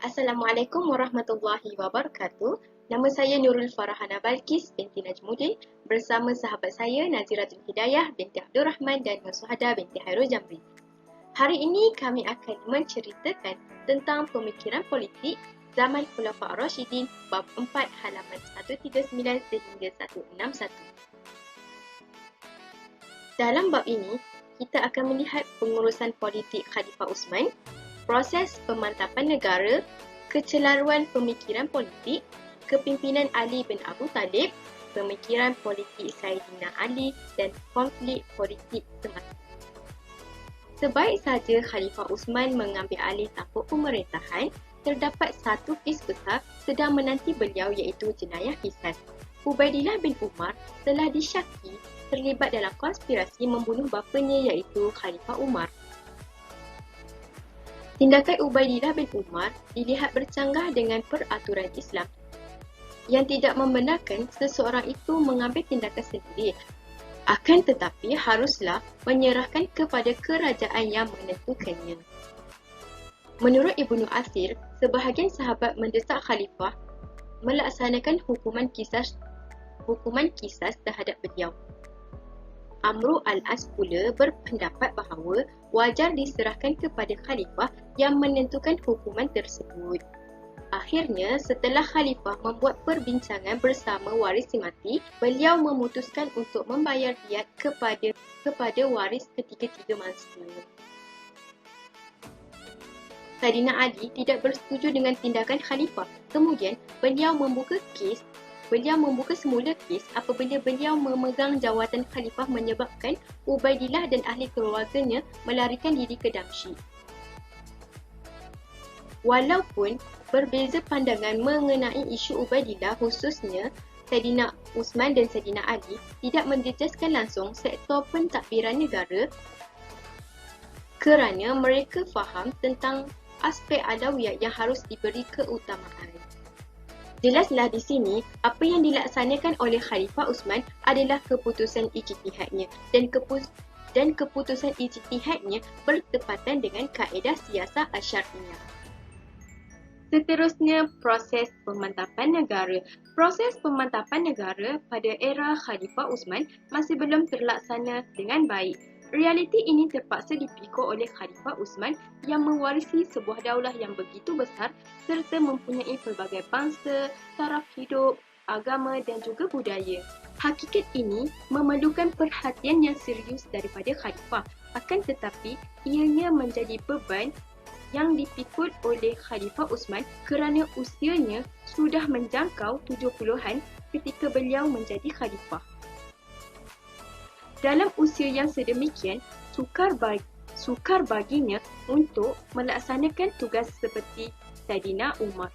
Assalamualaikum warahmatullahi wabarakatuh. Nama saya Nurul Farahana Balkis binti Najmuddin bersama sahabat saya Naziratul Hidayah binti Abdul Rahman dan Musuhada binti Hairul Jamri. Hari ini kami akan menceritakan tentang pemikiran politik zaman Khulafa' Ar-Rasyidin bab 4 halaman 139 sehingga 161. Dalam bab ini, kita akan melihat pengurusan politik Khalifah Uthman, proses pemantapan negara, kecelaruan pemikiran politik, kepimpinan Ali bin Abu Talib, pemikiran politik Sayyidina Ali dan konflik politik semasa. Sebaik saja Khalifah Uthman mengambil alih tampuk pemerintahan, terdapat satu kes besar sedang menanti beliau iaitu jenayah qisas. Ubaidillah bin Umar telah disyaki terlibat dalam konspirasi membunuh bapanya iaitu Khalifah Umar. Tindakan Ubaidillah bin Umar dilihat bercanggah dengan peraturan Islam yang tidak membenarkan seseorang itu mengambil tindakan sendiri. Akan tetapi haruslah menyerahkan kepada kerajaan yang menentukannya. Menurut Ibnu Asir, sebahagian sahabat mendesak Khalifah melaksanakan hukuman qisas terhadap beliau. Amru al-As pula berpendapat bahawa wajar diserahkan kepada Khalifah yang menentukan hukuman tersebut. Akhirnya, setelah Khalifah membuat perbincangan bersama warisi mati, beliau memutuskan untuk membayar diat kepada waris ketiga-tiga mangsa. Sayyidina Ali tidak bersetuju dengan tindakan Khalifah. Kemudian, beliau membuka semula kes apabila beliau memegang jawatan Khalifah menyebabkan Ubaidillah dan ahli keluarganya melarikan diri ke Damsyik. Walaupun berbeza pandangan mengenai isu Ubaidillah, khususnya Sayyidina Uthman dan Sayyidina Ali tidak menjejaskan langsung sektor pentadbiran negara kerana mereka faham tentang aspek alawiyah yang harus diberi keutamaan. Jelaslah di sini apa yang dilaksanakan oleh Khalifah Uthman adalah keputusan ijtihadnya dan keputusan ijtihadnya bertepatan dengan kaedah siasah asyariyah. Seterusnya, proses pemantapan negara. Proses pemantapan negara pada era Khalifah Uthman masih belum terlaksana dengan baik. Realiti ini terpaksa dipikul oleh Khalifah Uthman yang mewarisi sebuah daulah yang begitu besar serta mempunyai pelbagai bangsa, taraf hidup, agama dan juga budaya. Hakikat ini memerlukan perhatian yang serius daripada Khalifah. Akan tetapi, ianya menjadi beban yang dipikul oleh Khalifah Uthman kerana usianya sudah menjangkau 70-an ketika beliau menjadi khalifah. Dalam usia yang sedemikian, sukar baginya untuk melaksanakan tugas seperti Sayyidina Umar.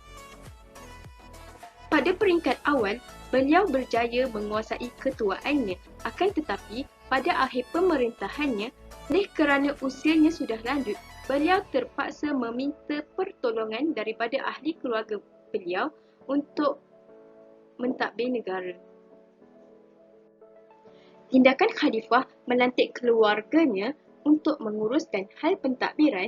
Pada peringkat awal, beliau berjaya menguasai ketuaannya. Akan tetapi, pada akhir pemerintahannya, oleh kerana usianya sudah lanjut, beliau terpaksa meminta pertolongan daripada ahli keluarga beliau untuk mentadbir negara. Tindakan Khalifah melantik keluarganya untuk menguruskan hal pentadbiran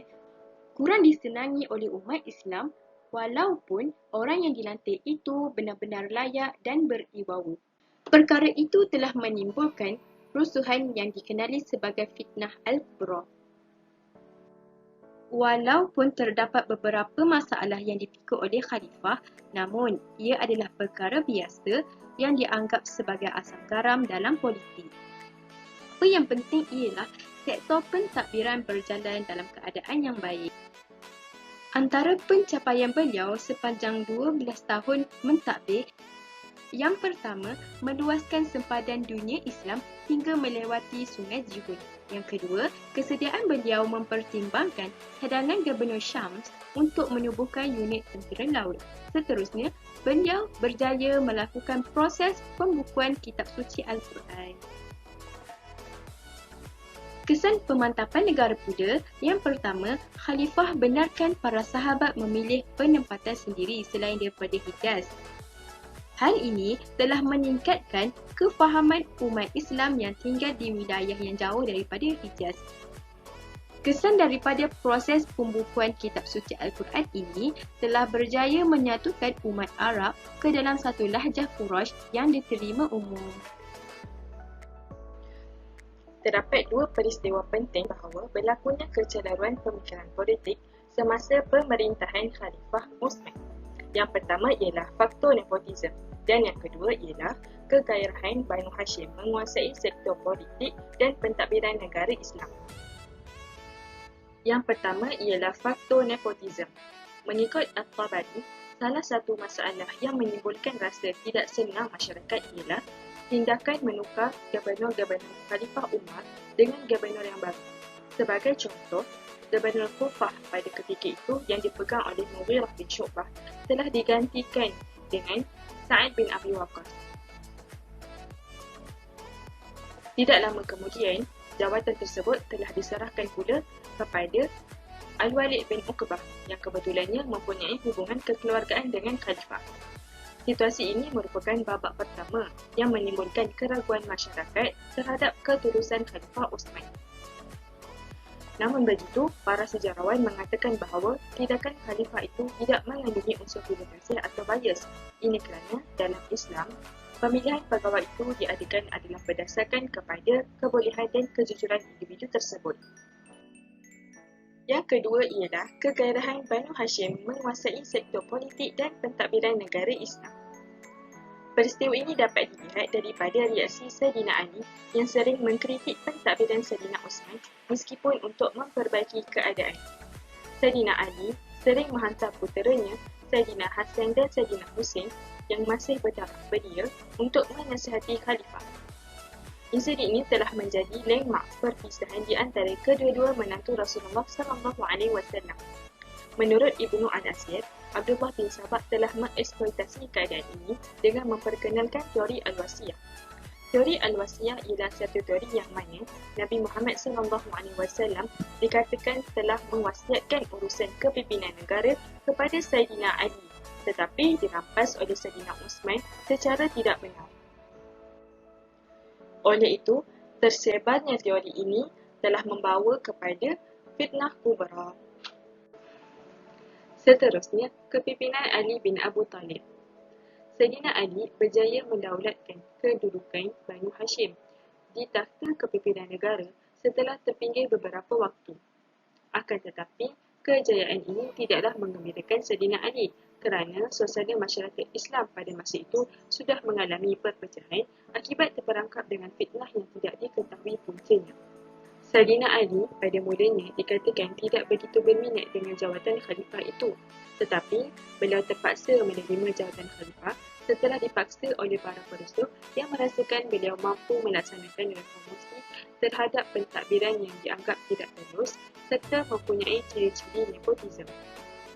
kurang disenangi oleh umat Islam walaupun orang yang dilantik itu benar-benar layak dan berwibawa. Perkara itu telah menimbulkan rusuhan yang dikenali sebagai fitnah Al-Kubra. Walaupun terdapat beberapa masalah yang dipikul oleh Khalifah, namun ia adalah perkara biasa yang dianggap sebagai asam garam dalam politik. Apa yang penting ialah sektor pentadbiran berjalan dalam keadaan yang baik. Antara pencapaian beliau sepanjang 12 tahun mentadbir, yang pertama, meluaskan sempadan dunia Islam hingga melewati Sungai Jihun. Yang kedua, kesediaan beliau mempertimbangkan cadangan Gubernur Syams untuk menubuhkan unit tentera laut. Seterusnya, beliau berjaya melakukan proses pembukuan kitab suci Al-Quran. Kesan pemantapan negara pula, yang pertama, Khalifah benarkan para sahabat memilih penempatan sendiri selain daripada Hijaz. Hal ini telah meningkatkan kefahaman umat Islam yang tinggal di wilayah yang jauh daripada Hijaz. Kesan daripada proses pembukuan kitab suci Al-Quran ini telah berjaya menyatukan umat Arab ke dalam satu lahjah Quraisy yang diterima umum. Terdapat dua peristiwa penting bahawa berlakunya kecelaruan pemikiran politik semasa pemerintahan Khalifah Utsman. Yang pertama ialah faktor nepotisme dan yang kedua ialah kegairahan Banu Hashim menguasai sektor politik dan pentadbiran negara Islam. Yang pertama ialah faktor nepotisme. Mengikut At-Tabari, salah satu masalah yang menimbulkan rasa tidak senang masyarakat ialah tindakan menukar gubernur-gubernur Khalifah Umar dengan gubernur yang baru. Sebagai contoh, Gubernur Kufah pada ketika itu yang dipegang oleh Mughirah bin Syu'bah telah digantikan dengan Sa'ad bin Abi Waqqas. Tidak lama kemudian, jawatan tersebut telah diserahkan pula kepada Al-Walid bin Uqbah yang kebetulannya mempunyai hubungan kekeluargaan dengan Khalifah. Situasi ini merupakan babak pertama yang menimbulkan keraguan masyarakat terhadap ketulusan Khalifah Utsman. Namun begitu, para sejarawan mengatakan bahawa tindakan Khalifah itu tidak mengandungi unsur demokrasi atau bias. Ini kerana dalam Islam, pemilihan pegawai itu diadakan adalah berdasarkan kepada kebolehan dan kejujuran individu tersebut. Yang kedua ialah kegairahan Banu Hashim menguasai sektor politik dan pentadbiran negara Islam. Peristiwa ini dapat dilihat daripada reaksi Saidina Ali yang sering mengkritik pentadbiran Saidina Utsman meskipun untuk memperbaiki keadaan. Saidina Ali sering menghantar puteranya Saidina Hasan dan Saidina Husain yang masih berdarah belia untuk menasihati Khalifah. Insiden ini telah menjadi landmark perpisahan di antara kedua-dua menantu Rasulullah SAW. Menurut Ibnu Al-Asir, Abdullah bin Sabah telah mengeksploitasi keadaan ini dengan memperkenalkan teori Al-Wasiyah. Teori Al-Wasiyah ialah satu teori yang mana Nabi Muhammad SAW dikatakan telah mewasiatkan urusan kepimpinan negara kepada Saidina Ali, tetapi dirampas oleh Saidina Utsman secara tidak benar. Oleh itu, tersebarnya teori ini telah membawa kepada fitnah kubra. Seterusnya, kepimpinan Ali bin Abu Talib. Saidina Ali berjaya mendaulatkan kedudukan Banu Hashim di takhta kepimpinan negara setelah terpinggir beberapa waktu. Akan tetapi, kejayaan ini tidaklah menggembirakan Saidina Ali kerana suasana masyarakat Islam pada masa itu sudah mengalami perpecahan akibat terperangkap dengan fitnah yang tidak diketahui puncanya. Saidina Ali pada mulanya dikatakan tidak begitu berminat dengan jawatan khalifah itu, tetapi beliau terpaksa menerima jawatan khalifah setelah dipaksa oleh para perusuh yang merasakan beliau mampu melaksanakan reformasi terhadap pentadbiran yang dianggap tidak lurus serta mempunyai ciri-ciri nepotisme.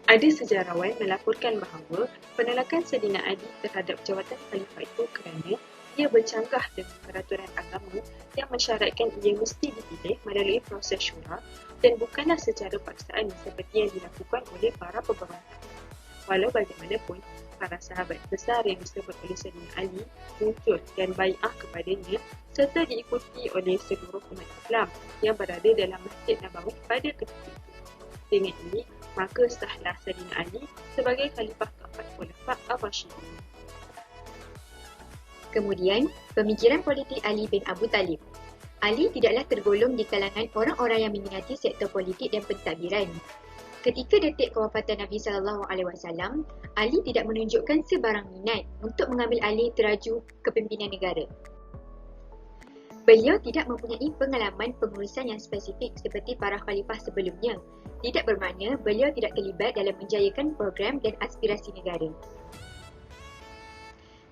Ada sejarawan melaporkan bahawa penolakan Saidina Ali terhadap jawatan khalifah itu kerana ia bercanggah dengan peraturan agama yang mensyaratkan ia mesti dipilih melalui proses syura dan bukanlah secara paksaan seperti yang dilakukan oleh para pemberontak. Walau bagaimanapun, para sahabat besar yang disebut oleh Saidina Ali muncul dan bai'ah kepadanya serta diikuti oleh seluruh umat Islam yang berada dalam Masjid Nabawi pada ketika itu. Dengan ini, maka sahlah Saidina Ali sebagai khalifah keempat Khulafa' Ar-Rasyidin. Kemudian, pemikiran politik Ali bin Abu Talib. Ali tidaklah tergolong di kalangan orang-orang yang meminati sektor politik dan pentadbiran. Ketika detik kewafatan Nabi SAW, Ali tidak menunjukkan sebarang minat untuk mengambil alih teraju kepimpinan negara. Beliau tidak mempunyai pengalaman pengurusan yang spesifik seperti para khalifah sebelumnya. Tidak bermakna beliau tidak terlibat dalam menjayakan program dan aspirasi negara.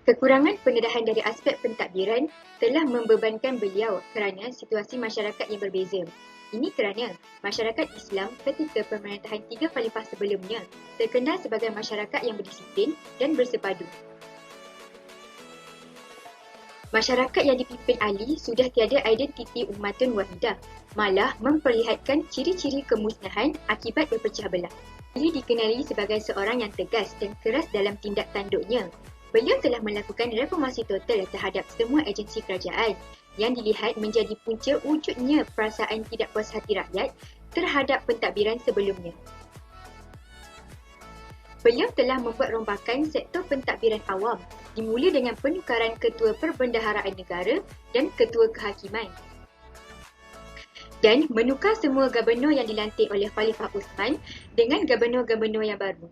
Kekurangan pendedahan dari aspek pentadbiran telah membebankan beliau kerana situasi masyarakat yang berbeza. Ini kerana masyarakat Islam ketika pemerintahan 3 khalifah sebelumnya terkenal sebagai masyarakat yang berdisiplin dan bersepadu. Masyarakat yang dipimpin Ali sudah tiada identiti ummatun wahidah, malah memperlihatkan ciri-ciri kemusnahan akibat berpecah belah. Ali dikenali sebagai seorang yang tegas dan keras dalam tindak tanduknya. Beliau telah melakukan reformasi total terhadap semua agensi kerajaan yang dilihat menjadi punca wujudnya perasaan tidak puas hati rakyat terhadap pentadbiran sebelumnya. Beliau telah membuat rombakan sektor pentadbiran awam dimula dengan penukaran Ketua Perbendaharaan Negara dan Ketua Kehakiman dan menukar semua gubernur yang dilantik oleh Khalifah Uthman dengan gubernur-gubernur yang baru.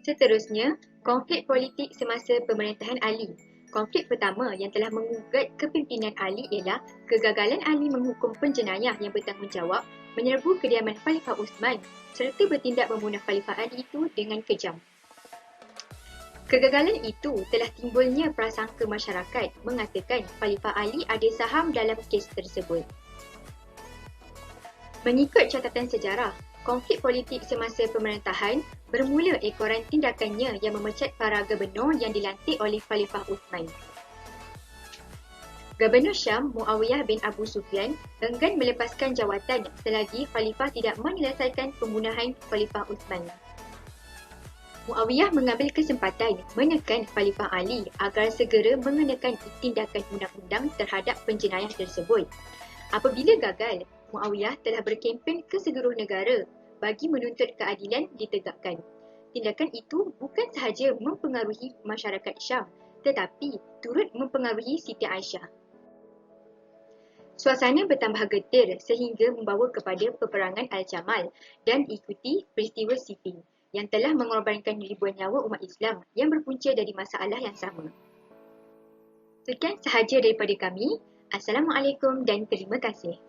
Seterusnya, konflik politik semasa pemerintahan Ali. Konflik pertama yang telah mengugat kepimpinan Ali ialah kegagalan Ali menghukum penjenayah yang bertanggungjawab menyerbu kediaman Khalifah Uthman serta bertindak membunuh Khalifah Ali itu dengan kejam. Kegagalan itu telah timbulnya prasangka masyarakat mengatakan Khalifah Ali ada saham dalam kes tersebut. Mengikut catatan sejarah, konflik politik semasa pemerintahan bermula ekoran tindakannya yang memecat para gubernur yang dilantik oleh Khalifah Uthman. Gubernur Syam Muawiyah bin Abu Sufyan enggan melepaskan jawatan selagi Khalifah tidak menyelesaikan pembunuhan Khalifah Uthman. Muawiyah mengambil kesempatan menekan Khalifah Ali agar segera mengenakan tindakan undang-undang terhadap penjenayah tersebut. Apabila gagal, Muawiyah telah berkempen ke seluruh negara bagi menuntut keadilan ditegakkan. Tindakan itu bukan sahaja mempengaruhi masyarakat Syam, tetapi turut mempengaruhi Siti Aisyah. Suasana bertambah getir sehingga membawa kepada peperangan Al-Jamal dan ikuti peristiwa Siffin yang telah mengorbankan ribuan nyawa umat Islam yang berpunca dari masalah yang sama. Sekian sahaja daripada kami. Assalamualaikum dan terima kasih.